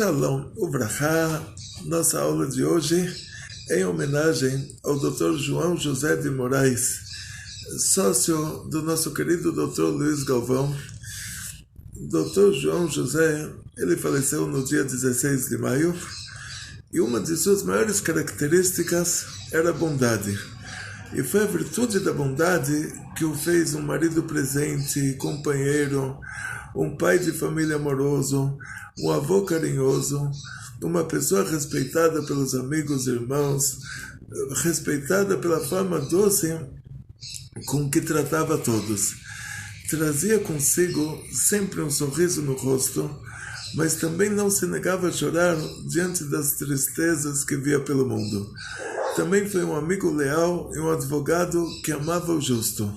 Shalom Uvrachá, nossa aula de hoje é em homenagem ao Dr. João José de Moraes, sócio do nosso querido Dr. Luiz Galvão. Dr. João José, ele faleceu no dia 16 de maio e uma de suas maiores características era a bondade. E foi a virtude da bondade que o fez um marido presente, companheiro, um pai de família amoroso, um avô carinhoso, uma pessoa respeitada pelos amigos e irmãos, respeitada pela forma doce com que tratava todos. Trazia consigo sempre um sorriso no rosto, mas também não se negava a chorar diante das tristezas que via pelo mundo. Também foi um amigo leal e um advogado que amava o justo.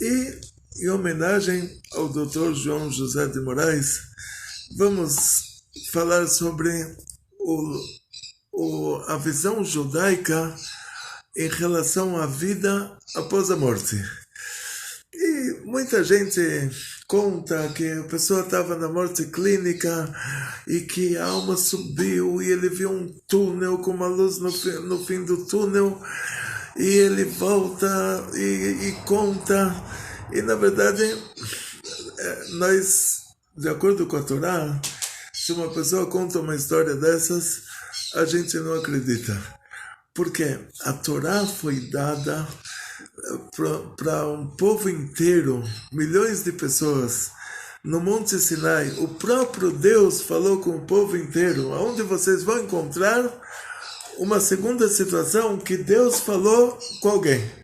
E, em homenagem ao Dr. João José de Moraes, vamos falar sobre a visão judaica em relação à vida após a morte. E muita gente conta que a pessoa estava na morte clínica e que a alma subiu e ele viu um túnel com uma luz no fim do túnel e ele volta e conta. E na verdade, nós, de acordo com a Torá, se uma pessoa conta uma história dessas, a gente não acredita. Porque a Torá foi dada para um povo inteiro, milhões de pessoas, no Monte Sinai. O próprio Deus falou com o povo inteiro, onde vocês vão encontrar uma segunda situação que Deus falou com alguém.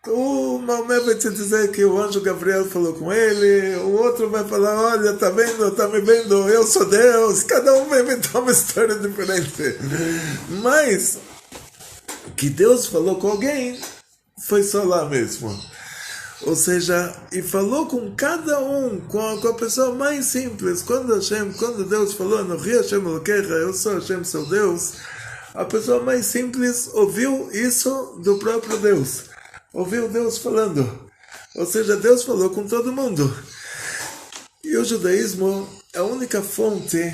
O Maomé vai te dizer que o anjo Gabriel falou com ele, o outro vai falar, olha, tá vendo, tá me vendo, eu sou Deus. Cada um vai inventar uma história diferente. Mas que Deus falou com alguém foi só lá mesmo. Ou seja, e falou com cada um, com a pessoa mais simples. Quando Deus falou, no Rio Hashem Elokecha, eu sou Hashem, seu Deus, a pessoa mais simples ouviu isso do próprio Deus. Ouviu Deus falando. Ou seja, Deus falou com todo mundo. E o judaísmo é a única fonte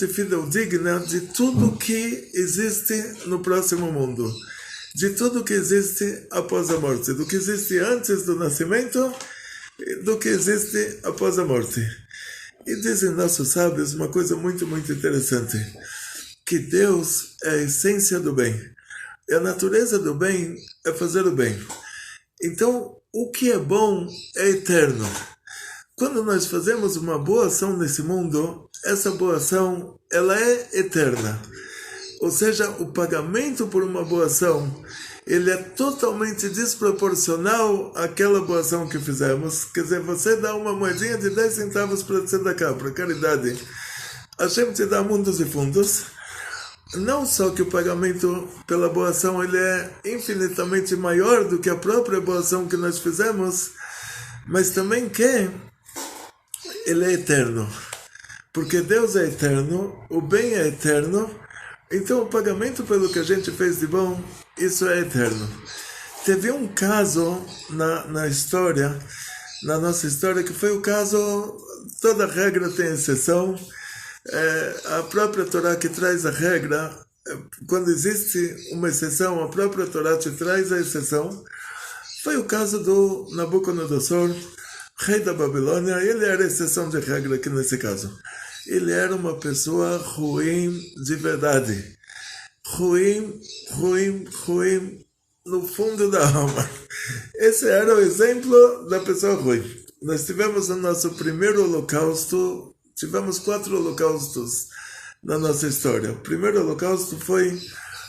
fidedigna de tudo que existe no próximo mundo. De tudo que existe após a morte. Do que existe antes do nascimento e do que existe após a morte. E dizem nossos sábios uma coisa muito, muito interessante. Que Deus é a essência do bem. E a natureza do bem é fazer o bem. Então, o que é bom é eterno. Quando nós fazemos uma boa ação nesse mundo, essa boa ação, ela é eterna. Ou seja, o pagamento por uma boa ação, ele é totalmente desproporcional àquela boa ação que fizemos. Quer dizer, você dá uma moedinha de 10 centavos para tzedakah, para caridade. Hashem te dá mundos e fundos. Não só que o pagamento pela boa ação ele é infinitamente maior do que a própria boa ação que nós fizemos, mas também que ele é eterno. Porque Deus é eterno, o bem é eterno, então o pagamento pelo que a gente fez de bom, isso é eterno. Teve um caso na história, na nossa história, que foi o caso, toda regra tem exceção. A própria Torá que traz a regra, quando existe uma exceção, a própria Torá te traz a exceção. Foi o caso do Nabucodonosor, rei da Babilônia. Ele era a exceção de regra aqui nesse caso. Ele era uma pessoa ruim de verdade. Ruim no fundo da alma. Esse era o exemplo da pessoa ruim. Nós tivemos o nosso primeiro holocausto. Tivemos 4 holocaustos na nossa história. O primeiro holocausto foi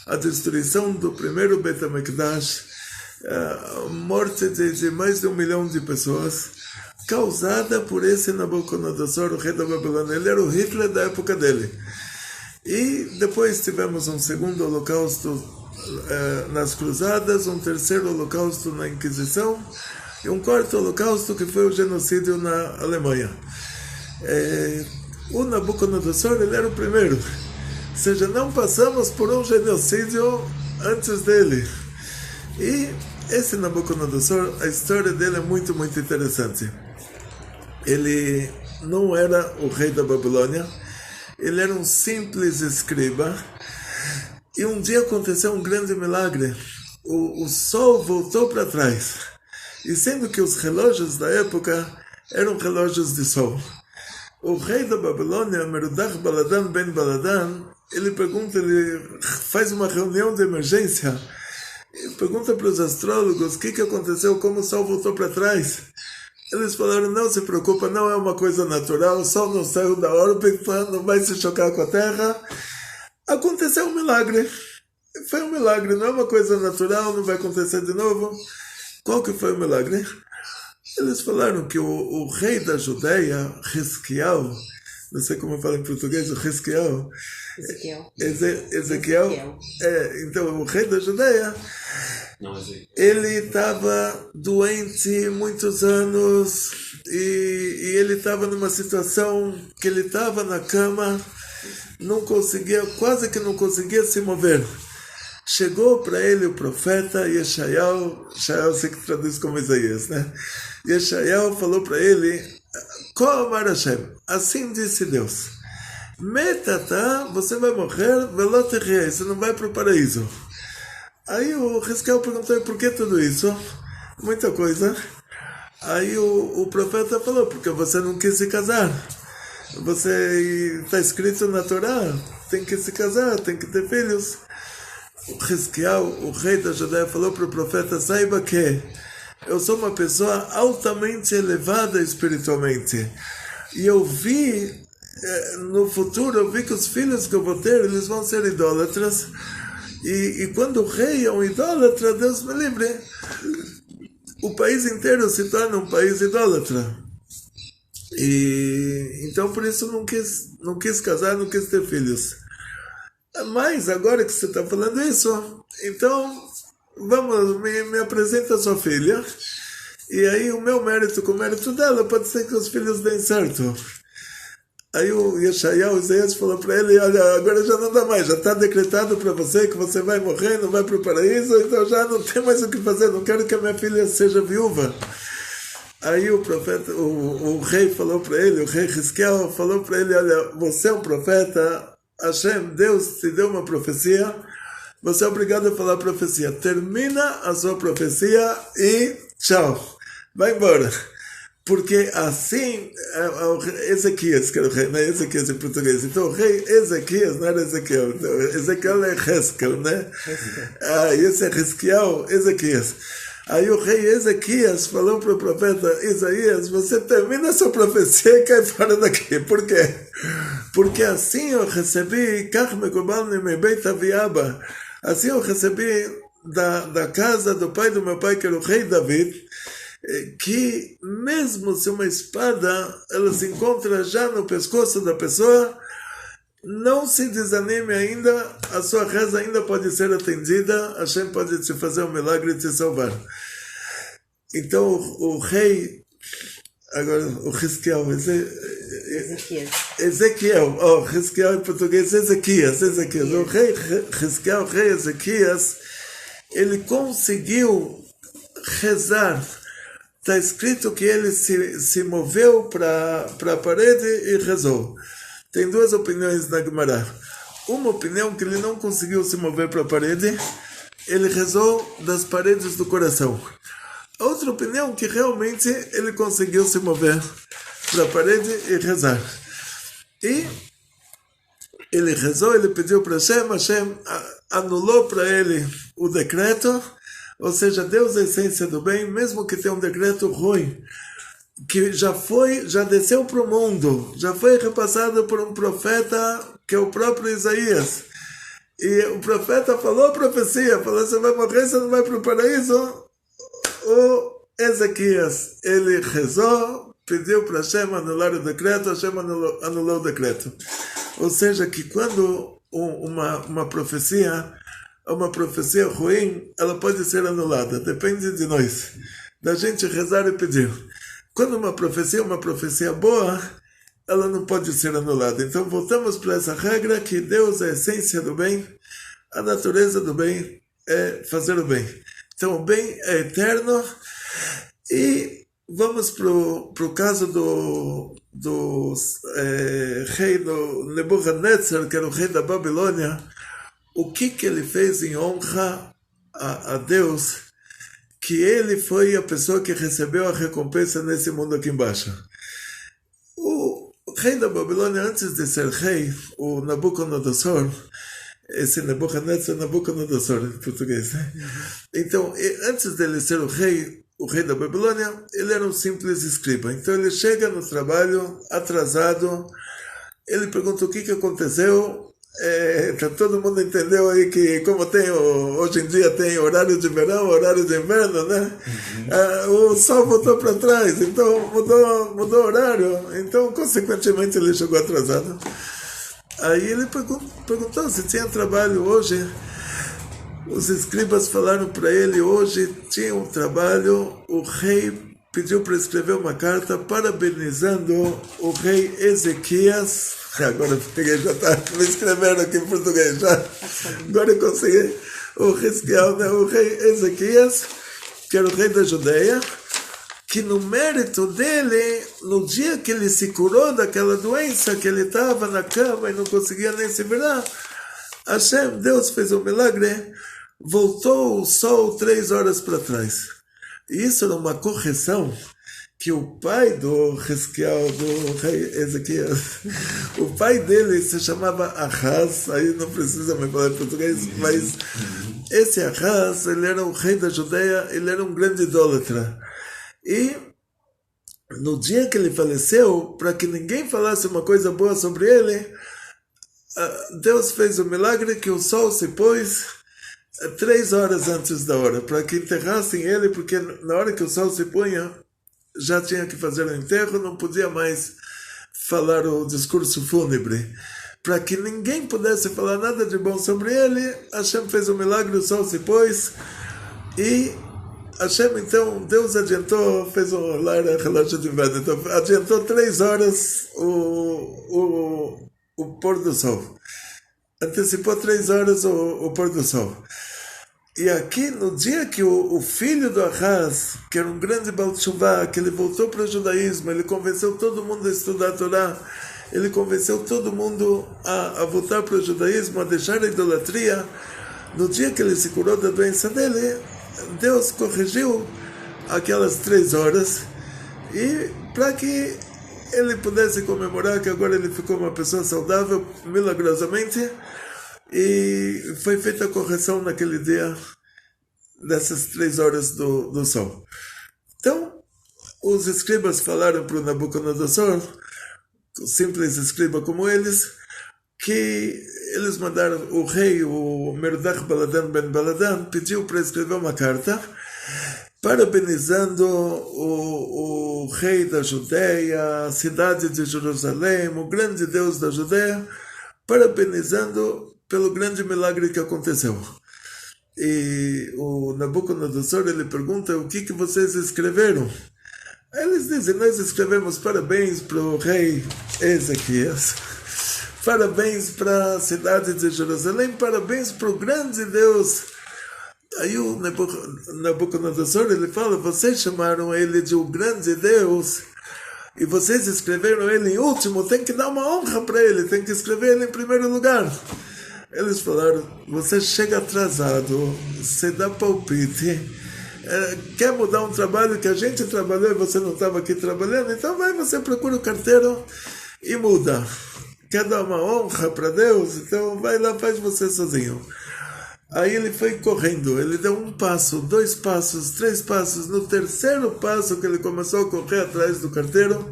a destruição do primeiro Bet HaMikdash, a morte de mais de 1 milhão de pessoas, causada por esse Nabucodonosor, o rei da Babilônia. Ele era o Hitler da época dele. E depois tivemos um segundo holocausto nas Cruzadas, um terceiro holocausto na Inquisição e um quarto holocausto que foi o genocídio na Alemanha. O Nabucodonosor, ele era o primeiro. Ou seja, não passamos por um genocídio antes dele. E esse Nabucodonosor, a história dele é muito, muito interessante. Ele não era o rei da Babilônia, ele era um simples escriba, e um dia aconteceu um grande milagre. O sol voltou para trás, e sendo que os relógios da época eram relógios de sol. O rei da Babilônia, Merodach Baladan ben Baladan, ele pergunta, ele faz uma reunião de emergência, e pergunta para os astrólogos o que aconteceu, como o sol voltou para trás. Eles falaram, não se preocupa, não é uma coisa natural, o sol não saiu da órbita, não vai se chocar com a Terra. Aconteceu um milagre. Foi um milagre, não é uma coisa natural, não vai acontecer de novo. Qual que foi o milagre? Eles falaram que o rei da Judeia, Hizquiel, não sei como fala em português, o Hizquiel. Ezequiel. Então, o rei da Judeia, ele estava doente muitos anos e ele estava numa situação que ele estava na cama, não conseguia, quase que não conseguia se mover. Chegou para ele o profeta Yeshayahu, Yeshayahu se traduz como Isaías, né? Yeshayahu falou para ele, Ko Amar Hashem, assim disse Deus, Metata, você vai morrer, veloterrei, você não vai para o paraíso. Aí o Hizquiel perguntou, por que tudo isso? Muita coisa. Aí o profeta falou, porque você não quis se casar. Você está escrito na Torá, tem que se casar, tem que ter filhos. O Hizquiel, o rei da Judeia, falou para o profeta, saiba que eu sou uma pessoa altamente elevada espiritualmente. E eu vi, no futuro, eu vi que os filhos que eu vou ter, eles vão ser idólatras. E quando o rei é um idólatra, Deus me livre, o país inteiro se torna um país idólatra. E então por isso não quis casar, não quis ter filhos. Mas agora que você está falando isso, então vamos, me apresenta a sua filha, e aí o meu mérito com o mérito dela, pode ser que os filhos deem certo. Aí o Yeshayahu, o Isaías, falou para ele, olha, agora já não dá mais, já está decretado para você que você vai morrer, não vai para o paraíso, então já não tem mais o que fazer, não quero que a minha filha seja viúva. Aí o profeta, o rei falou para ele, o rei Hizquiel falou para ele, olha, você é um profeta, Hashem, Deus te deu uma profecia, você é obrigado a falar a profecia, termina a sua profecia e tchau, vai embora. Porque assim, Ezequias, que era o rei, não é Ezequias em português, então o rei Ezequias não era Ezequiel, então, Ezequiel é Hezkel, né? Esse é Hizquiel, Ezequias. Aí o rei Ezequias falou para o profeta Isaías, você termina a sua profecia e cai fora daqui. Por quê? Porque assim eu recebi, assim eu recebi da casa do pai do meu pai, que era o rei David, que mesmo se uma espada ela se encontra já no pescoço da pessoa, não se desanime ainda, a sua reza ainda pode ser atendida, Hashem pode te fazer um milagre e te salvar. Então o rei, agora o Hizquiel, Ezequiel, Hizquiel em português, Ezequias, o rei Hizquiel, o rei Ezequias, ele conseguiu rezar. Está escrito que ele se moveu para a parede e rezou. Tem duas opiniões na Gemara. Uma opinião que ele não conseguiu se mover para a parede, ele rezou das paredes do coração. A outra opinião que realmente ele conseguiu se mover para a parede e rezar. E ele rezou, ele pediu para Hashem anulou para ele o decreto, ou seja, Deus é a essência do bem, mesmo que tenha um decreto ruim, que já desceu para o mundo, já foi repassado por um profeta, que é o próprio Isaías. E o profeta falou a profecia, falou, você vai morrer, você não vai para o paraíso. O Ezequias, ele rezou, pediu para Hashem anular o decreto, Hashem anulou o decreto. Ou seja, que quando uma profecia ruim, ela pode ser anulada, depende de nós, da gente rezar e pedir. Quando uma profecia boa, ela não pode ser anulada. Então voltamos para essa regra que Deus é a essência do bem, a natureza do bem é fazer o bem. Então o bem é eterno. E vamos para o caso do rei do Nebuchadnezzar, que era o rei da Babilônia, o que ele fez em honra a Deus, que ele foi a pessoa que recebeu a recompensa nesse mundo aqui embaixo. O rei da Babilônia, antes de ser rei, o Nabucodonosor, esse Nebuchadnezzar, Nabucodonosor em português, né? Então, antes dele ser o rei da Babilônia, ele era um simples escriba. Então ele chega no trabalho atrasado, ele pergunta o que aconteceu. Todo mundo entendeu aí que como hoje em dia tem horário de verão, horário de inverno, né? O sol voltou para trás, então mudou o horário, então consequentemente ele chegou atrasado. Aí ele perguntou se tinha trabalho hoje. Os escribas falaram para ele, hoje tinha um trabalho, o rei pediu para escrever uma carta parabenizando o rei Ezequias. Agora já está me escrevendo aqui em português já. Agora eu consegui. O rei Ezequias, que era o rei da Judeia, que no mérito dele, no dia que ele se curou daquela doença, que ele estava na cama e não conseguia nem se virar, Hashem, Deus fez um milagre, voltou o sol 3 horas para trás. E isso era uma correção que o pai do Hezquiel, do rei Ezequias, o pai dele se chamava Ahaz, aí não precisa me falar em português, mas esse Ahaz, ele era o rei da Judeia, ele era um grande idólatra. E no dia que ele faleceu, para que ninguém falasse uma coisa boa sobre ele, Deus fez o milagre que o sol se pôs 3 horas antes da hora, para que enterrassem ele, porque na hora que o sol se punha, já tinha que fazer o enterro, não podia mais falar o discurso fúnebre. Para que ninguém pudesse falar nada de bom sobre ele, Hashem fez o milagre, o sol se pôs, e Hashem, então, Deus adiantou, fez um relógio de inverno, então adiantou 3 horas o pôr do sol. Antecipou 3 horas o pôr do sol. E aqui, no dia que o filho do Ahaz, que era um grande Baal Teshuvah, que ele voltou para o judaísmo, ele convenceu todo mundo a estudar a Torá, ele convenceu todo mundo a voltar para o judaísmo, a deixar a idolatria. No dia que ele se curou da doença dele, Deus corrigiu aquelas 3 horas, e para que ele pudesse comemorar que agora ele ficou uma pessoa saudável, milagrosamente, e foi feita a correção naquele dia dessas 3 horas do sol. Então, os escribas falaram para o Nabucodonosor, simples escriba como eles, que eles mandaram o rei, o Merodach Baladan ben Baladan, pediu para escrever uma carta parabenizando o rei da Judeia, a cidade de Jerusalém, o grande Deus da Judeia, parabenizando pelo grande milagre que aconteceu. E o Nabucodonosor, ele pergunta, o que vocês escreveram? Eles dizem, nós escrevemos parabéns para o rei Ezequias, parabéns para a cidade de Jerusalém, parabéns para o grande Deus. Aí o Nabucodonosor, ele fala, vocês chamaram ele de o grande Deus, e vocês escreveram ele em último, tem que dar uma honra para ele, tem que escrever ele em primeiro lugar. Eles falaram, você chega atrasado, você dá palpite, quer mudar um trabalho que a gente trabalhou e você não estava aqui trabalhando, então você procura o carteiro e muda. Quer dar uma honra para Deus? Então vai lá, faz você sozinho. Aí ele foi correndo, ele deu 1 passo, 2 passos, 3 passos. No 3º passo que ele começou a correr atrás do carteiro,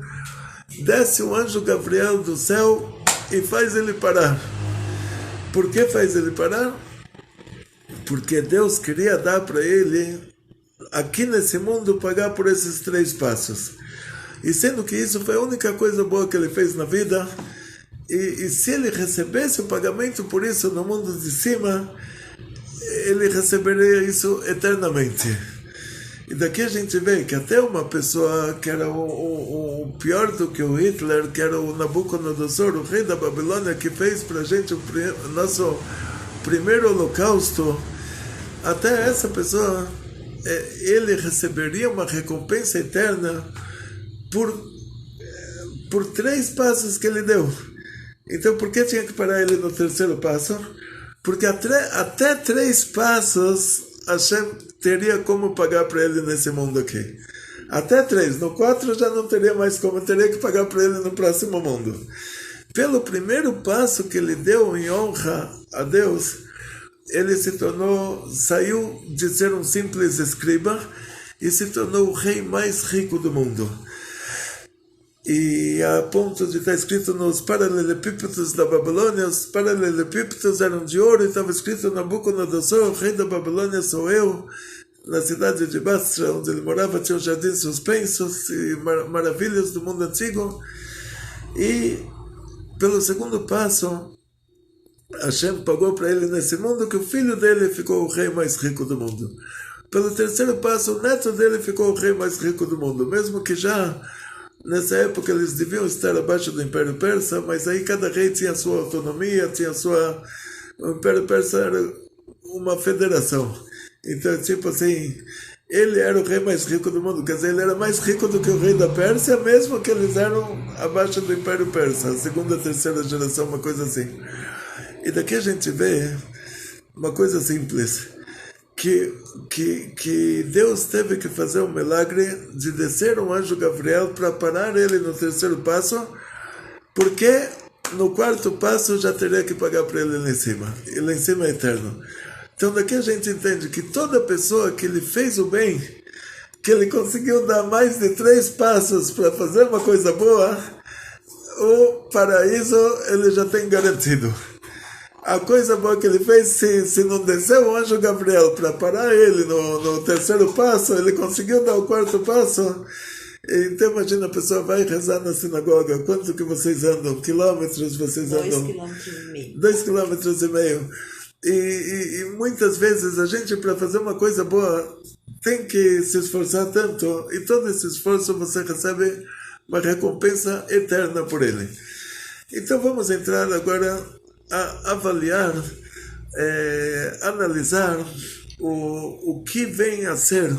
desce o anjo Gabriel do céu e faz ele parar. Por que faz ele parar? Porque Deus queria dar para ele, aqui nesse mundo, pagar por esses 3 passos. E sendo que isso foi a única coisa boa que ele fez na vida, e se ele recebesse o pagamento por isso no mundo de cima, ele receberia isso eternamente. E daqui a gente vê que até uma pessoa que era o pior do que o Hitler, que era o Nabucodonosor, o rei da Babilônia, que fez para a gente o nosso primeiro holocausto, até essa pessoa, ele receberia uma recompensa eterna por 3 passos que ele deu. Então, por que tinha que parar ele no terceiro passo? Porque até 3 passos, Hashem teria como pagar para ele nesse mundo aqui. Até 3. No 4 já não teria mais como, teria que pagar para ele no próximo mundo. Pelo primeiro passo que ele deu em honra a Deus, ele saiu de ser um simples escriba e se tornou o rei mais rico do mundo. E a ponto de estar escrito nos paralelepípedos da Babilônia, os paralelepípedos eram de ouro e estava escrito Nabucodonosor, rei da Babilônia sou eu. Na cidade de Basra, onde ele morava, tinha os jardins suspensos e maravilhas do mundo antigo. E pelo segundo passo, Hashem pagou para ele nesse mundo que o filho dele ficou o rei mais rico do mundo. Pelo terceiro passo, o neto dele ficou o rei mais rico do mundo, mesmo que já nessa época eles deviam estar abaixo do Império Persa, mas aí cada rei tinha sua autonomia, tinha sua... O Império Persa era uma federação. Então, tipo assim, ele era o rei mais rico do mundo, quer dizer, ele era mais rico do que o rei da Pérsia, mesmo que eles eram abaixo do Império Persa, a segunda, terceira geração, uma coisa assim. E daqui a gente vê uma coisa simples, que Deus teve que fazer um milagre de descer um anjo Gabriel para parar ele no terceiro passo, porque no quarto passo já teria que pagar para ele lá em cima, e lá em cima é eterno. Então daqui a gente entende que toda pessoa que ele fez o bem, que ele conseguiu dar mais de 3 passos para fazer uma coisa boa, o paraíso ele já tem garantido. A coisa boa que ele fez, se não desceu o anjo Gabriel para parar ele no terceiro passo, ele conseguiu dar o quarto passo. Então imagina, a pessoa vai rezar na sinagoga, quanto que vocês andam? Quilômetros vocês andam? 2,5 quilômetros. E muitas vezes a gente, para fazer uma coisa boa, tem que se esforçar tanto, e todo esse esforço você recebe uma recompensa eterna por ele. Então vamos entrar agora a avaliar, analisar o que vem a ser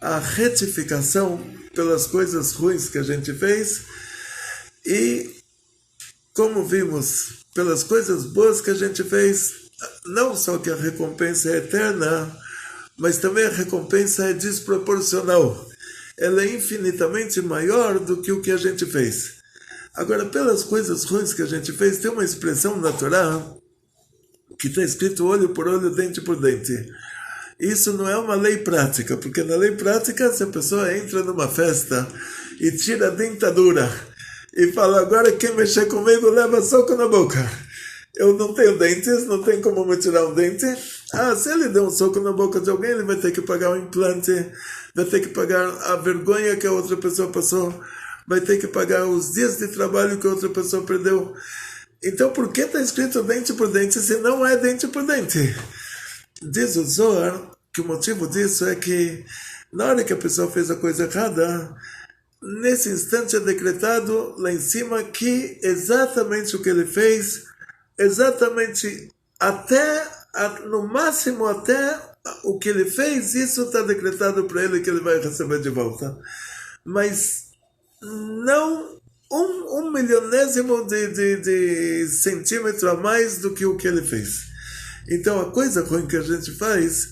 a retificação pelas coisas ruins que a gente fez e, como vimos, pelas coisas boas que a gente fez, não só que a recompensa é eterna, mas também a recompensa é desproporcional. Ela é infinitamente maior do que o que a gente fez. Agora, pelas coisas ruins que a gente fez, tem uma expressão na Torá que está escrito olho por olho, dente por dente. Isso não é uma lei prática, porque na lei prática, se a pessoa entra numa festa e tira a dentadura e fala, agora quem mexer comigo leva soco na boca. Eu não tenho dentes, não tem como me tirar um dente. Se ele der um soco na boca de alguém, ele vai ter que pagar um implante, vai ter que pagar a vergonha que a outra pessoa passou, vai ter que pagar os dias de trabalho que a outra pessoa perdeu. Então, por que está escrito dente por dente se não é dente por dente? Diz o Zohar que o motivo disso é que, na hora que a pessoa fez a coisa errada, nesse instante é decretado lá em cima que exatamente o que ele fez, exatamente no máximo até o que ele fez, isso está decretado para ele que ele vai receber de volta. Mas não um milionésimo de centímetro a mais do que o que ele fez. Então a coisa ruim que a gente faz,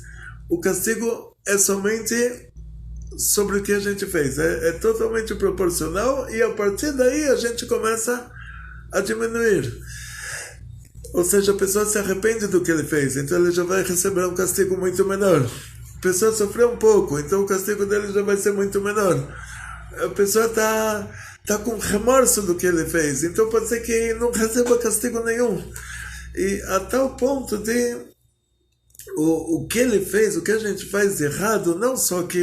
o castigo é somente sobre o que a gente fez. É totalmente proporcional e a partir daí a gente começa a diminuir. Ou seja, a pessoa se arrepende do que ele fez, então ele já vai receber um castigo muito menor. A pessoa sofreu um pouco, então o castigo dele já vai ser muito menor. A pessoa está com remorso do que ele fez, então pode ser que não receba castigo nenhum. E a tal ponto de o que ele fez, o que a gente faz de errado, não só que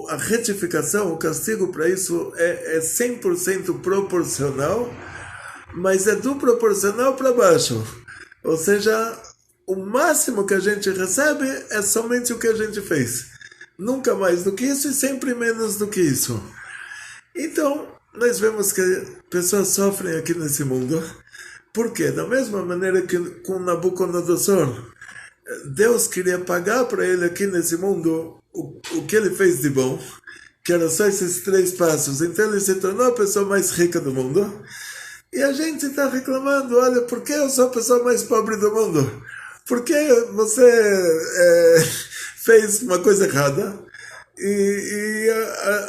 a retificação, o castigo para isso é 100% proporcional, mas é do proporcional para baixo. Ou seja, o máximo que a gente recebe é somente o que a gente fez. Nunca mais do que isso e sempre menos do que isso. Então, nós vemos que pessoas sofrem aqui nesse mundo. Por quê? Da mesma maneira que com Nabucodonosor, Deus queria pagar para ele aqui nesse mundo o que ele fez de bom. que eram só esses 3 passos. Então ele se tornou a pessoa mais rica do mundo. E a gente está reclamando, olha, por que eu sou a pessoa mais pobre do mundo? Por que você fez uma coisa errada?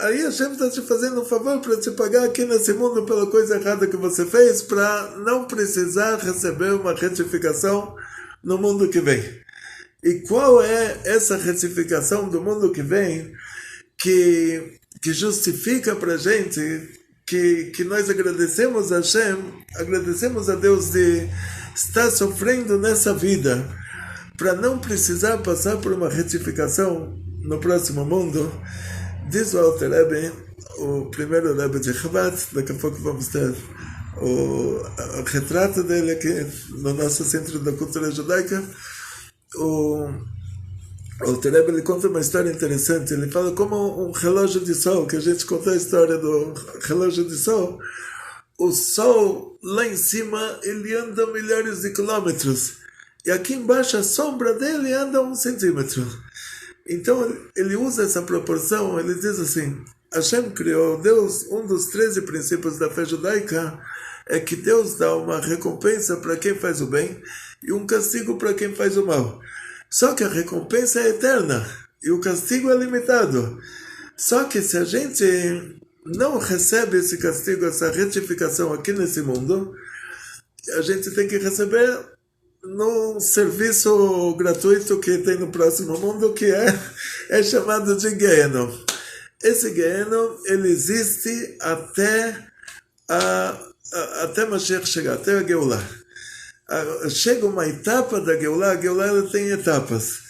Aí a gente está te fazendo um favor para te pagar aqui nesse mundo pela coisa errada que você fez, para não precisar receber uma retificação no mundo que vem. E qual é essa retificação do mundo que vem que justifica para a gente que nós agradecemos a Hashem, agradecemos a Deus de estar sofrendo nessa vida para não precisar passar por uma retificação no próximo mundo? Diz o Alter Rebbe, o primeiro Rebbe de Chabad, daqui a pouco vamos ter o retrato dele aqui no nosso Centro da Cultura Judaica. O Alter Rebbe, ele conta uma história interessante. Ele fala como um relógio de sol, que a gente contou a história do relógio de sol. O sol lá em cima ele anda milhares de quilômetros e aqui embaixo a sombra dele anda 1 centímetro. Então ele usa essa proporção. Ele diz assim: Hashem criou, Deus, um dos 13 princípios da fé judaica é que Deus dá uma recompensa para quem faz o bem e um castigo para quem faz o mal. Só que a recompensa é eterna e o castigo é limitado. Só que se a gente não recebe esse castigo, essa retificação aqui nesse mundo, a gente tem que receber num serviço gratuito que tem no próximo mundo, que é chamado de Gehenom. Esse Gehenom, ele existe até Mashiach chegar, até a Geulah. Chega uma etapa da Geulah, a Geulah ela tem etapas.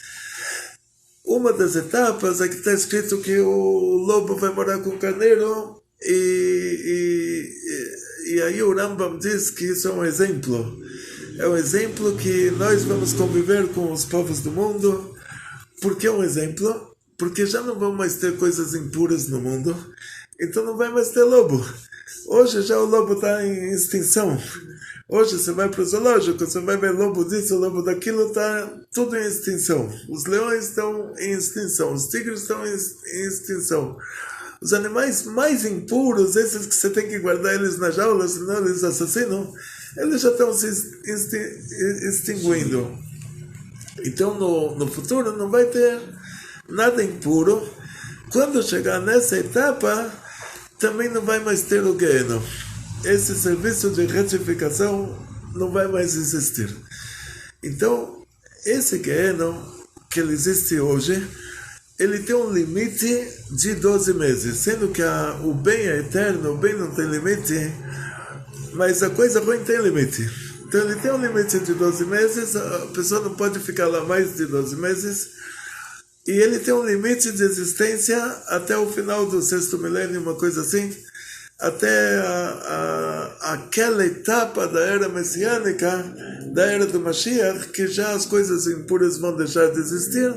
Uma das etapas é que está escrito que o lobo vai morar com o carneiro, e aí o Rambam diz que isso é um exemplo. É um exemplo que nós vamos conviver com os povos do mundo. Por que um exemplo? Porque já não vão mais ter coisas impuras no mundo, então não vai mais ter lobo. Hoje já o lobo está em extinção. Hoje você vai para o zoológico, você vai ver lobo disso, lobo daquilo, está tudo em extinção. Os leões estão em extinção, os tigres estão em extinção. Os animais mais impuros, esses que você tem que guardar eles na jaula, senão eles assassinam, eles já estão se extinguindo. Então no futuro não vai ter nada impuro. Quando chegar nessa etapa, também não vai mais ter o Gehenom. Esse serviço de retificação não vai mais existir. Então, esse Gehenom que ele existe hoje, ele tem um limite de 12 meses, sendo que o bem é eterno, o bem não tem limite, mas a coisa ruim tem limite. Então ele tem um limite de 12 meses, a pessoa não pode ficar lá mais de 12 meses, e ele tem um limite de existência até o final do 6º milênio, uma coisa assim, até aquela etapa da era messiânica, da era do Mashiach, que já as coisas impuras vão deixar de existir.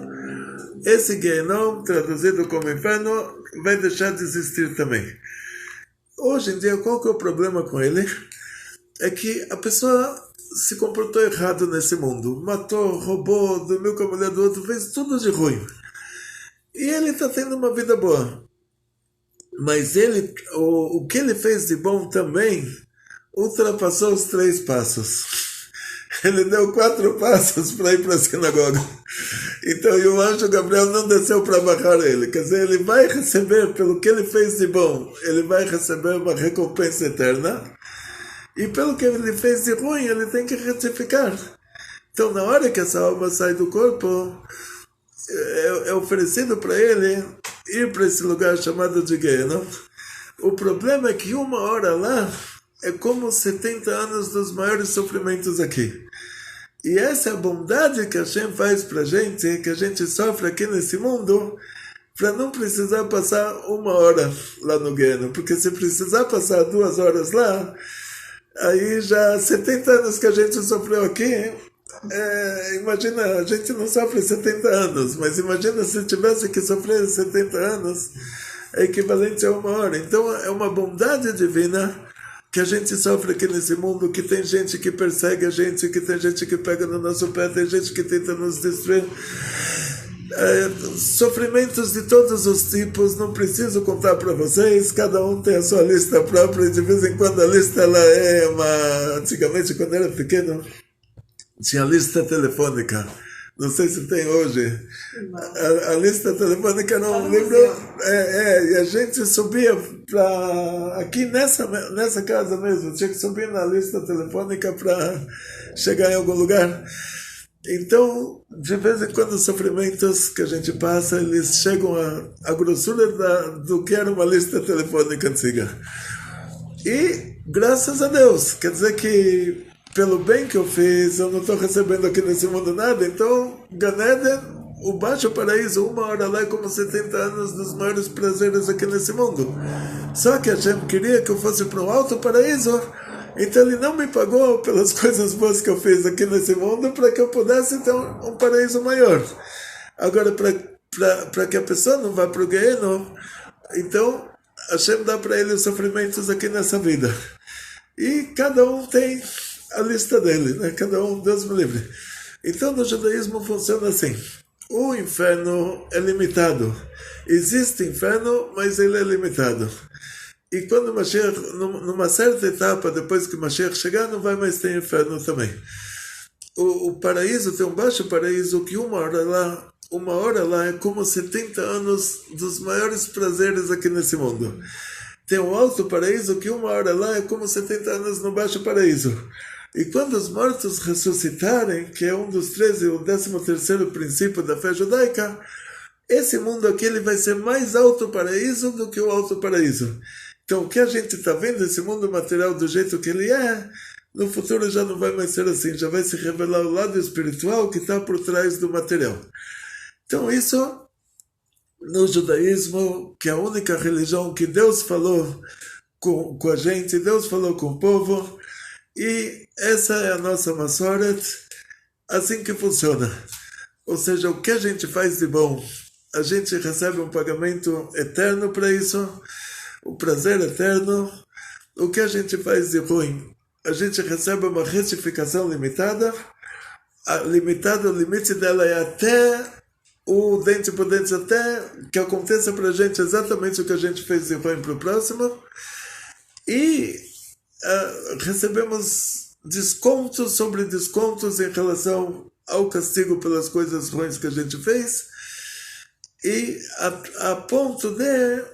Esse Gehenom, traduzido como inferno, vai deixar de existir também. Hoje em dia, qual que é o problema com ele? É que a pessoa se comportou errado nesse mundo. Matou, roubou, dormiu com a mulher do outro, fez tudo de ruim. E ele está tendo uma vida boa. Mas o que ele fez de bom também ultrapassou os 3 passos. Ele deu 4 passos para ir para a sinagoga. Então, e o anjo Gabriel não desceu para barrar ele. Quer dizer, ele vai receber, pelo que ele fez de bom, ele vai receber uma recompensa eterna. E pelo que ele fez de ruim, ele tem que retificar. Então, na hora que essa alma sai do corpo, é oferecido para ele ir para esse lugar chamado de Gehenom. O problema é que 1 hora lá é como 70 anos dos maiores sofrimentos aqui. E essa é a bondade que Hashem faz para a gente, que a gente sofre aqui nesse mundo, para não precisar passar 1 hora lá no Gehenom. Porque se precisar passar 2 horas lá, aí já 70 anos que a gente sofreu aqui, imagina, a gente não sofre 70 anos, mas imagina se tivesse que sofrer 70 anos, é equivalente a 1 hora. Então é uma bondade divina que a gente sofre aqui nesse mundo, que tem gente que persegue a gente, que tem gente que pega no nosso pé, tem gente que tenta nos destruir. Sofrimentos de todos os tipos, não preciso contar para vocês, cada um tem a sua lista própria e de vez em quando a lista ela é uma... Antigamente, quando era pequeno, tinha lista telefônica. Não sei se tem hoje. A lista telefônica era um livro. E a gente subia para. Aqui nessa casa mesmo, tinha que subir na lista telefônica para chegar em algum lugar. Então, de vez em quando, os sofrimentos que a gente passa, eles chegam à grossura do que era uma lista telefônica antiga. E, graças a Deus, quer dizer que pelo bem que eu fiz, eu não estou recebendo aqui nesse mundo nada, então, Gan Eden, o baixo paraíso, 1 hora lá é como 70 anos dos maiores prazeres aqui nesse mundo. Só que a Hashem queria que eu fosse para um alto paraíso, então ele não me pagou pelas coisas boas que eu fiz aqui nesse mundo para que eu pudesse ter um paraíso maior. Agora, para que a pessoa não vá para o Gehenna, então Hashem dá para ele os sofrimentos aqui nessa vida. E cada um tem a lista dele, né? Cada um, Deus me livre. Então no judaísmo funciona assim. O inferno é limitado. Existe inferno, mas ele é limitado. E quando Mashiach, numa certa etapa, depois que Mashiach chegar, não vai mais ter inferno também. O paraíso tem um baixo paraíso que 1 hora lá é como 70 anos dos maiores prazeres aqui nesse mundo. Tem um alto paraíso que 1 hora lá é como 70 anos no baixo paraíso. E quando os mortos ressuscitarem, que é um dos 13, o 13º princípio da fé judaica, esse mundo aqui ele vai ser mais alto paraíso do que o alto paraíso. Então o que a gente está vendo, esse mundo material do jeito que ele é, no futuro já não vai mais ser assim, já vai se revelar o lado espiritual que está por trás do material. Então isso, no judaísmo, que é a única religião que Deus falou com a gente, Deus falou com o povo, e essa é a nossa Masoret, assim que funciona. Ou seja, o que a gente faz de bom, a gente recebe um pagamento eterno para isso, o prazer eterno. O que a gente faz de ruim, a gente recebe uma retificação limitada. O limite dela é até o dente por dente, até que aconteça para a gente exatamente o que a gente fez de ruim para o próximo. E recebemos descontos sobre descontos em relação ao castigo pelas coisas ruins que a gente fez, e a ponto de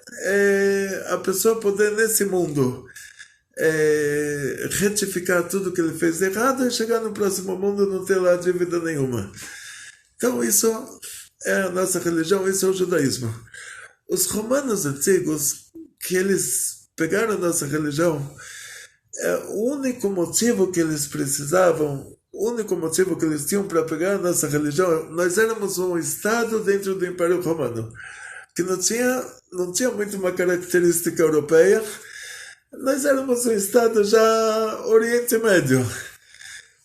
a pessoa poder nesse mundo retificar tudo que ele fez de errado e chegar no próximo mundo e não ter lá dívida nenhuma. Então isso é a nossa religião, isso é o judaísmo. Os romanos antigos, que eles pegaram a nossa religião, o único motivo que eles precisavam, o único motivo que eles tinham para pegar a nossa religião, nós éramos um estado dentro do Império Romano, que não tinha muito uma característica europeia, nós éramos um estado já Oriente Médio.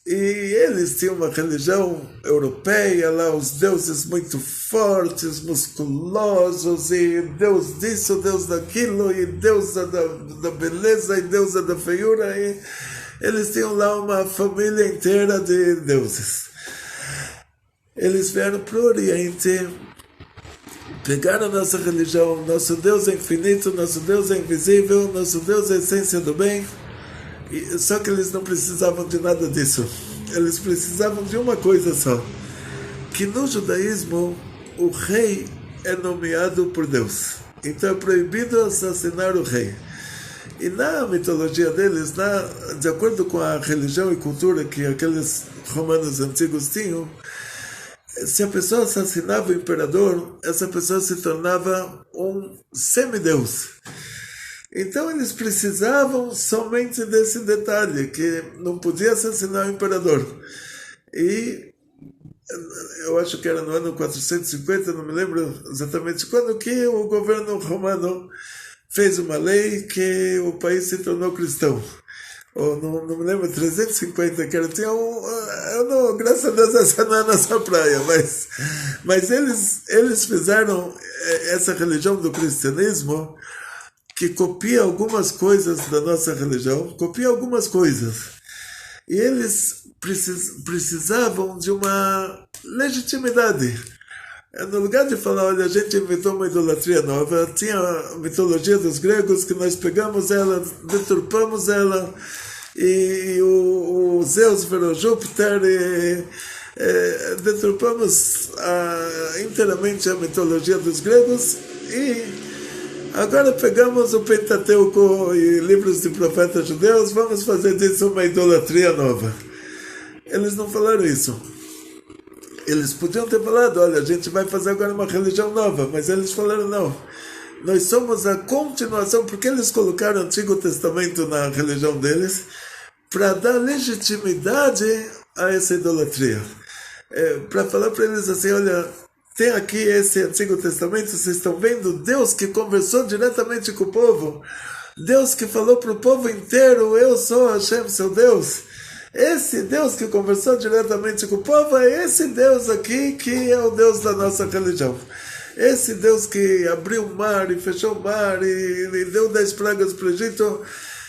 E eles tinham uma religião europeia, lá os deuses muito fortes, musculosos, e Deus disso, Deus daquilo, e deusa da beleza, e deusa da feiura, e eles tinham lá uma família inteira de deuses. Eles vieram para o Oriente, pegaram a nossa religião, nosso Deus é infinito, nosso Deus é invisível, nosso Deus é a essência do bem. Só que eles não precisavam de nada disso. Eles precisavam de uma coisa só. Que no judaísmo, o rei é nomeado por Deus. Então é proibido assassinar o rei. E na mitologia deles, de acordo com a religião e cultura que aqueles romanos antigos tinham, se a pessoa assassinava o imperador, essa pessoa se tornava um semideus. Então eles precisavam somente desse detalhe, que não podia assassinar o imperador. E eu acho que era no ano 450, não me lembro exatamente quando, que o governo romano fez uma lei que o país se tornou cristão. Ou não me lembro, 350, que era, tinha graças a Deus essa não é a nossa praia, mas eles fizeram essa religião do cristianismo, que copia algumas coisas da nossa religião, copia algumas coisas. E eles precisavam de uma legitimidade. No lugar de falar, olha, a gente inventou uma idolatria nova, tinha a mitologia dos gregos que nós pegamos ela, deturpamos ela, e o Zeus virou Júpiter, deturpamos inteiramente a mitologia dos gregos, e agora pegamos o Pentateuco e livros de profetas judeus, vamos fazer disso uma idolatria nova. Eles não falaram isso. Eles podiam ter falado, olha, a gente vai fazer agora uma religião nova, mas eles falaram, não. Nós somos a continuação, porque eles colocaram o Antigo Testamento na religião deles, para dar legitimidade a essa idolatria. Para falar para eles assim, olha, tem aqui esse Antigo Testamento, vocês estão vendo Deus que conversou diretamente com o povo, Deus que falou para o povo inteiro, eu sou Hashem, seu Deus. Esse Deus que conversou diretamente com o povo é esse Deus aqui que é o Deus da nossa religião. Esse Deus que abriu o mar e fechou o mar e deu 10 pragas para o Egito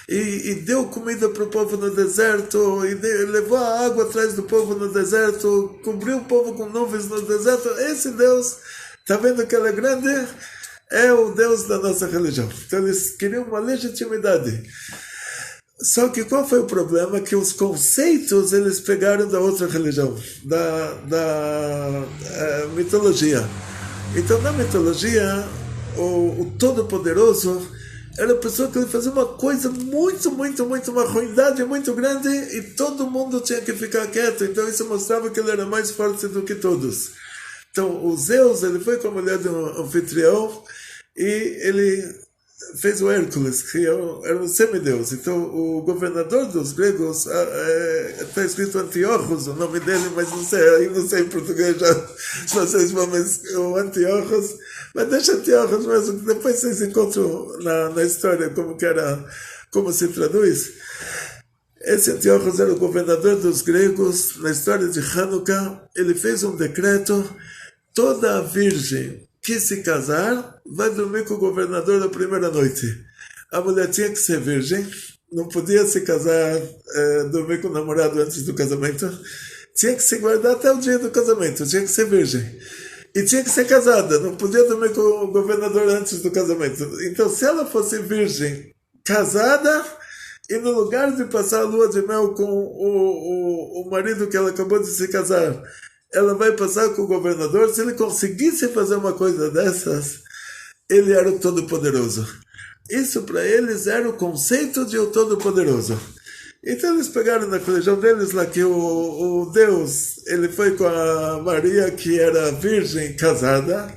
e deu comida para o povo no deserto e levou a água atrás do povo no deserto, cobriu o povo com nuvens no deserto. Esse Deus, está vendo que ele é grande? É o Deus da nossa religião. Então eles queriam uma legitimidade. Só que qual foi o problema? Que os conceitos eles pegaram da outra religião, da mitologia. Então na mitologia, o Todo-Poderoso era a pessoa que ele fazia uma coisa muito, uma ruindade muito grande e todo mundo tinha que ficar quieto. Então isso mostrava que ele era mais forte do que todos. Então o Zeus, ele foi com a mulher do anfitrião e ele fez o Hércules, que era um semideus. Então o governador dos gregos, está escrito Antíochos, o nome dele, mas não sei em português já, se vocês vão, mas o Antíochos, mas deixa Antíochos mesmo, que depois vocês encontram na história como se traduz. Esse Antíochos era o governador dos gregos. Na história de Hanukkah, ele fez um decreto: toda a virgem que se casar vai dormir com o governador da primeira noite. A mulher tinha que ser virgem, não podia se casar, dormir com o namorado antes do casamento, tinha que se guardar até o dia do casamento, tinha que ser virgem. E tinha que ser casada, não podia dormir com o governador antes do casamento. Então, se ela fosse virgem, casada, e no lugar de passar a lua de mel com o marido que ela acabou de se casar, ela vai passar com o governador, se ele conseguisse fazer uma coisa dessas, ele era o Todo-Poderoso. Isso para eles era o conceito de o Todo-Poderoso. Então eles pegaram na religião deles lá que o Deus, ele foi com a Maria, que era virgem, casada,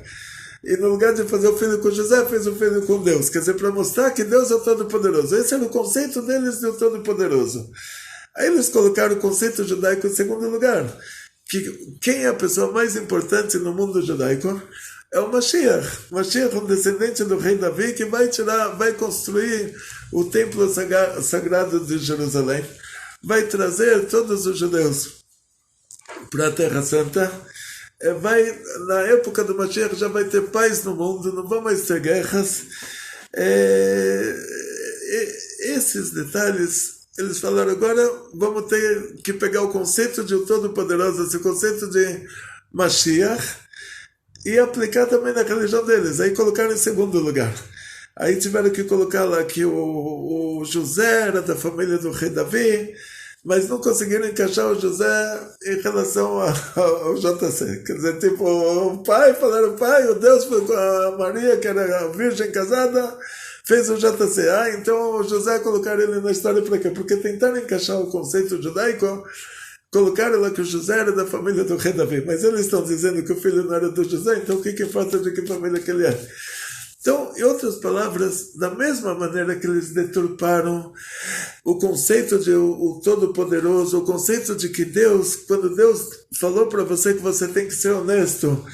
e no lugar de fazer o filho com José, fez o filho com Deus. Quer dizer, para mostrar que Deus é o Todo-Poderoso. Esse era o conceito deles de o Todo-Poderoso. Aí eles colocaram o conceito judaico em segundo lugar. Que quem é a pessoa mais importante no mundo judaico é o Mashiach. Mashiach, um descendente do rei Davi, que vai construir o templo sagrado de Jerusalém, vai trazer todos os judeus para a Terra Santa. Na época do Mashiach já vai ter paz no mundo, não vão mais ter guerras. Esses detalhes, eles falaram, agora vamos ter que pegar o conceito de o Todo-Poderoso, esse conceito de Mashiach, e aplicar também na religião deles. Aí colocaram em segundo lugar. Aí tiveram que colocar lá que o José era da família do rei Davi, mas não conseguiram encaixar o José em relação ao JC. Quer dizer, tipo, o pai, falaram, pai, o Deus foi com a Maria, que era a virgem casada, fez o JC. Então o José colocaram ele na história para quê? Porque tentaram encaixar o conceito judaico, colocaram lá que o José era da família do rei Davi, mas eles estão dizendo que o filho não era do José, então o que importa de que família que ele é? Então, em outras palavras, da mesma maneira que eles deturparam o conceito de o Todo-Poderoso, o conceito de que Deus, quando Deus falou para você que você tem que ser honesto,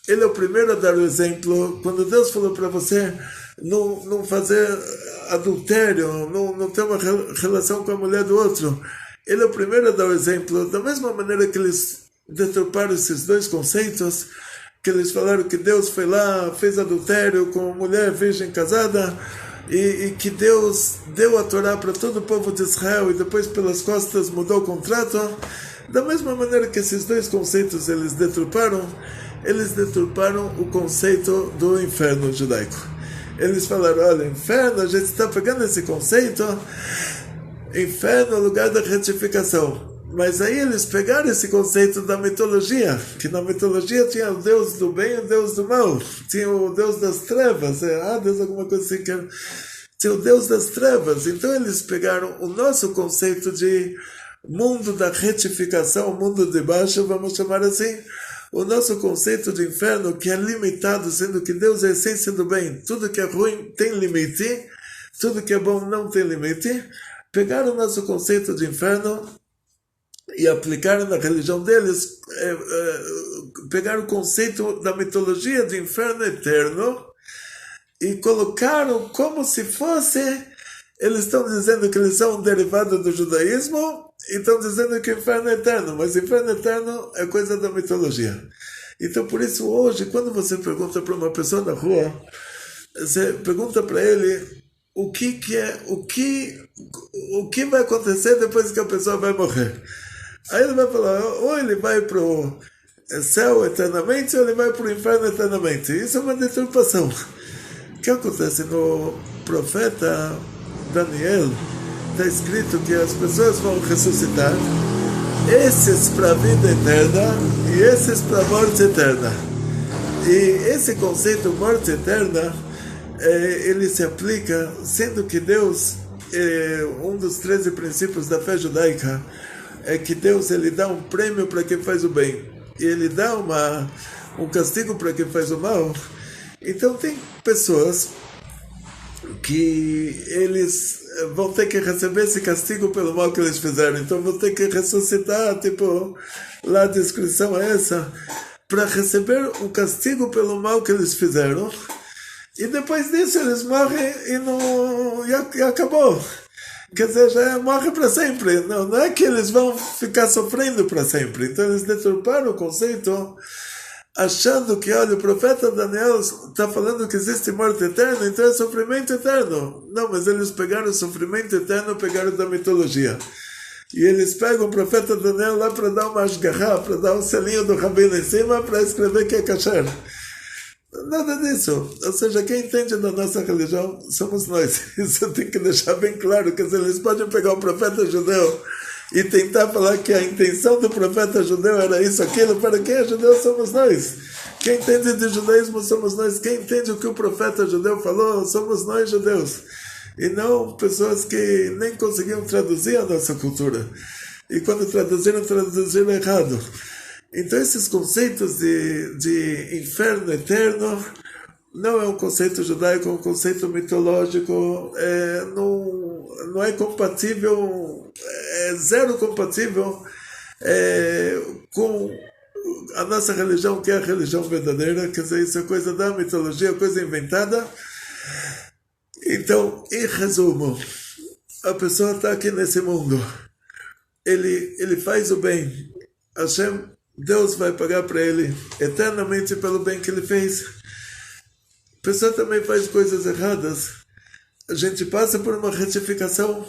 Ele é o primeiro a dar o exemplo. Quando Deus falou para você não fazer adultério, não ter uma relação com a mulher do outro, Ele é o primeiro a dar o exemplo. Da mesma maneira que eles deturparam esses dois conceitos, que eles falaram que Deus foi lá, fez adultério com uma mulher virgem casada, e que Deus deu a Torá para todo o povo de Israel e depois pelas costas mudou o contrato, Da mesma maneira que esses dois conceitos eles deturparam o conceito do inferno judaico. Eles falaram, olha, inferno, a gente está pegando esse conceito, inferno é o lugar da retificação. Mas aí eles pegaram esse conceito da mitologia, que na mitologia tinha o Deus do bem e o Deus do mal, tinha o Deus das trevas, Deus alguma coisa assim, tinha o Deus das trevas. Então eles pegaram o nosso conceito de mundo da retificação, o mundo de baixo, vamos chamar assim, o nosso conceito de inferno, que é limitado, sendo que Deus é a essência do bem, tudo que é ruim tem limite, tudo que é bom não tem limite. Pegaram o nosso conceito de inferno e aplicaram na religião deles, pegaram o conceito da mitologia de inferno eterno e colocaram como se fosse, eles estão dizendo que eles são um derivado do judaísmo e estão dizendo que o inferno é eterno, mas o inferno eterno é coisa da mitologia. Então por isso hoje, quando você pergunta para uma pessoa na rua, você pergunta para ele o que vai acontecer depois que a pessoa vai morrer. Aí ele vai falar, ou ele vai para o céu eternamente, ou ele vai para o inferno eternamente. Isso é uma deturpação. O que acontece no profeta Daniel? Está escrito que as pessoas vão ressuscitar, esses para a vida eterna e esses para a morte eterna. E esse conceito morte eterna, ele se aplica, sendo que Deus, um dos 13 princípios da fé judaica, é que Deus ele dá um prêmio para quem faz o bem e ele dá um castigo para quem faz o mal. Então tem pessoas que eles vão ter que receber esse castigo pelo mal que eles fizeram, então vão ter que ressuscitar, tipo, lá a descrição é essa, para receber o castigo pelo mal que eles fizeram, e depois disso eles morrem e acabou. Quer dizer, já morre para sempre. Não é que eles vão ficar sofrendo para sempre. Então eles deturparam o conceito, achando que, olha, o profeta Daniel está falando que existe morte eterna, então é sofrimento eterno. Não, mas eles pegaram o sofrimento eterno, pegaram da mitologia. E eles pegam o profeta Daniel lá para dar uma asgarra, para dar um selinho do rabino em cima, para escrever que é kasher. Nada disso. Ou seja, quem entende da nossa religião somos nós. Isso tem que deixar bem claro. Quer dizer, eles podem pegar o profeta judeu e tentar falar que a intenção do profeta judeu era isso, aquilo. Para quem é judeu somos nós. Quem entende de judaísmo somos nós. Quem entende o que o profeta judeu falou somos nós judeus. E não pessoas que nem conseguiam traduzir a nossa cultura. E quando traduziram errado. Então esses conceitos de inferno eterno não é um conceito judaico, é um conceito mitológico, não é compatível, é zero compatível com a nossa religião, que é a religião verdadeira. Quer dizer, isso é coisa da mitologia, coisa inventada. Então, em resumo, a pessoa está aqui nesse mundo, ele faz o bem, Hashem, Deus vai pagar para ele eternamente pelo bem que ele fez. A pessoa também faz coisas erradas, a gente passa por uma retificação,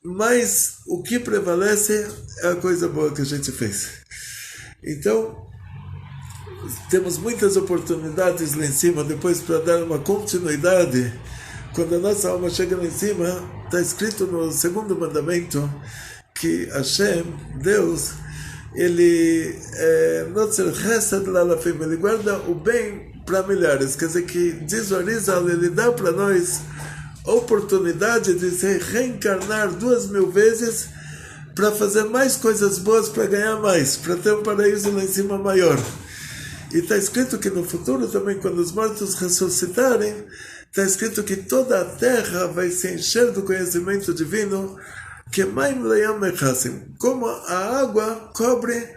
mas o que prevalece é a coisa boa que a gente fez. Então, temos muitas oportunidades lá em cima, depois para dar uma continuidade. Quando a nossa alma chega lá em cima, está escrito no segundo mandamento que Hashem, Deus, ele ele guarda o bem para milhares. Quer dizer que diz o Arizal, ele dá para nós a oportunidade de se reencarnar 2000 vezes para fazer mais coisas boas, para ganhar mais, para ter um paraíso lá em cima maior. E está escrito que no futuro também, quando os mortos ressuscitarem, está escrito que toda a terra vai se encher do conhecimento divino, que como a água cobre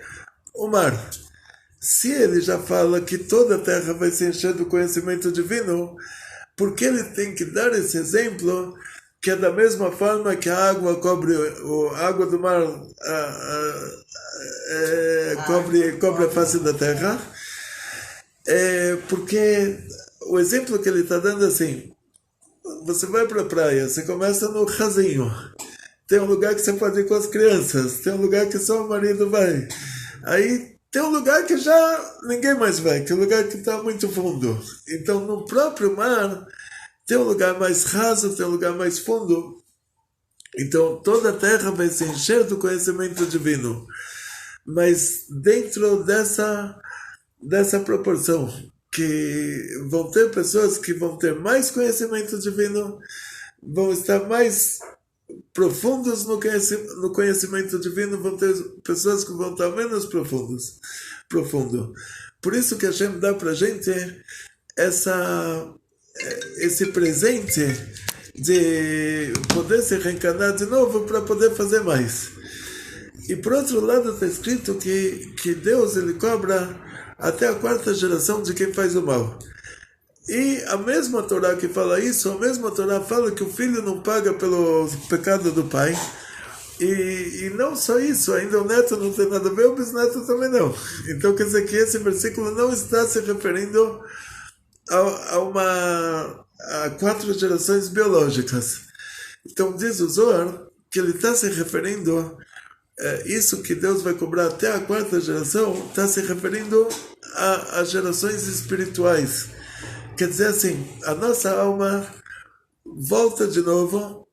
o mar. Se ele já fala que toda a terra vai se encher do conhecimento divino, por que ele tem que dar esse exemplo, que é da mesma forma que a água cobre, a água do mar cobre a face da terra? Porque o exemplo que ele está dando é assim: você vai para a praia, você começa no rasinho, tem um lugar que você pode ir com as crianças, tem um lugar que só o marido vai. Aí tem um lugar que já ninguém mais vai, que é um lugar que está muito fundo. Então no próprio mar tem um lugar mais raso, tem um lugar mais fundo. Então toda a terra vai se encher do conhecimento divino. Mas dentro dessa proporção, que vão ter pessoas que vão ter mais conhecimento divino, vão estar mais profundos no conhecimento divino, vão ter pessoas que vão estar menos profundo. Por isso que Hashem dá para a gente esse presente de poder se reencarnar de novo para poder fazer mais. E por outro lado está escrito que Deus ele cobra até a 4ª geração de quem faz o mal. E a mesma Torá que fala isso, a mesma Torá fala que o filho não paga pelo pecado do pai. E não só isso, ainda o neto não tem nada a ver, o bisneto também não. Então quer dizer que esse versículo não está se referindo a 4 gerações biológicas. Então diz o Zohar que ele está se referindo isso que Deus vai cobrar até a 4ª geração, está se referindo a gerações espirituais. Quer dizer assim, a nossa alma volta de novo,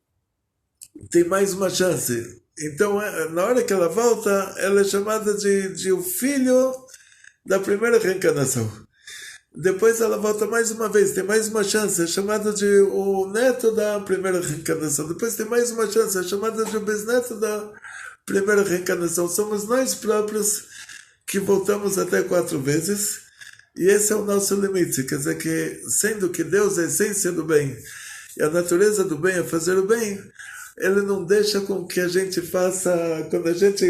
tem mais uma chance. Então, na hora que ela volta, ela é chamada de o filho da primeira reencarnação. Depois ela volta mais uma vez, tem mais uma chance, é chamada de o neto da primeira reencarnação. Depois tem mais uma chance, é chamada de o bisneto da primeira reencarnação. Somos nós próprios que voltamos até 4 vezes. E esse é o nosso limite. Quer dizer que, sendo que Deus é a essência do bem, e a natureza do bem é fazer o bem, Ele não deixa com que a gente faça, quando a gente,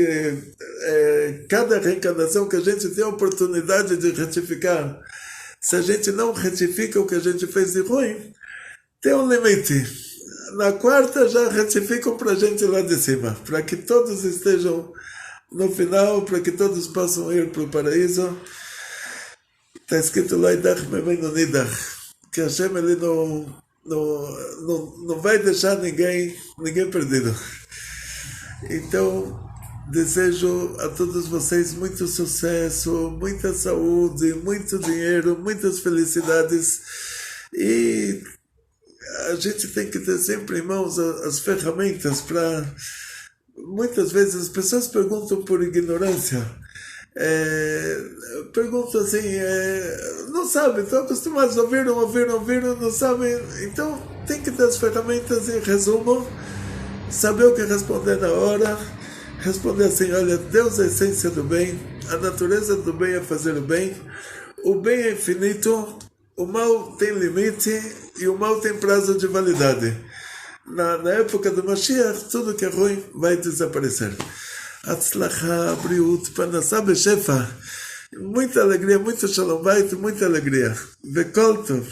cada reencarnação que a gente tem a oportunidade de retificar, se a gente não retifica o que a gente fez de ruim, tem um limite. Na 4ª já retificam para a gente lá de cima, para que todos estejam no final, para que todos possam ir para o paraíso. Está escrito lá que Hashem ele não vai deixar ninguém perdido. Então, desejo a todos vocês muito sucesso, muita saúde, muito dinheiro, muitas felicidades. E a gente tem que ter sempre em mãos as ferramentas para... Muitas vezes as pessoas perguntam por ignorância. Perguntam assim, não sabem, estão acostumados a ouviram, não sabem. Então tem que ter as ferramentas, em resumo, saber o que responder na hora, responder assim, olha, Deus é a essência do bem, a natureza do bem é fazer o bem é infinito, o mal tem limite e o mal tem prazo de validade. Na época do Mashiach, tudo que é ruim vai desaparecer. Atzlacha, Briut, Panassá, Beshefa. Muita alegria, muito Shalom Bait, muita alegria. Vekol Tov.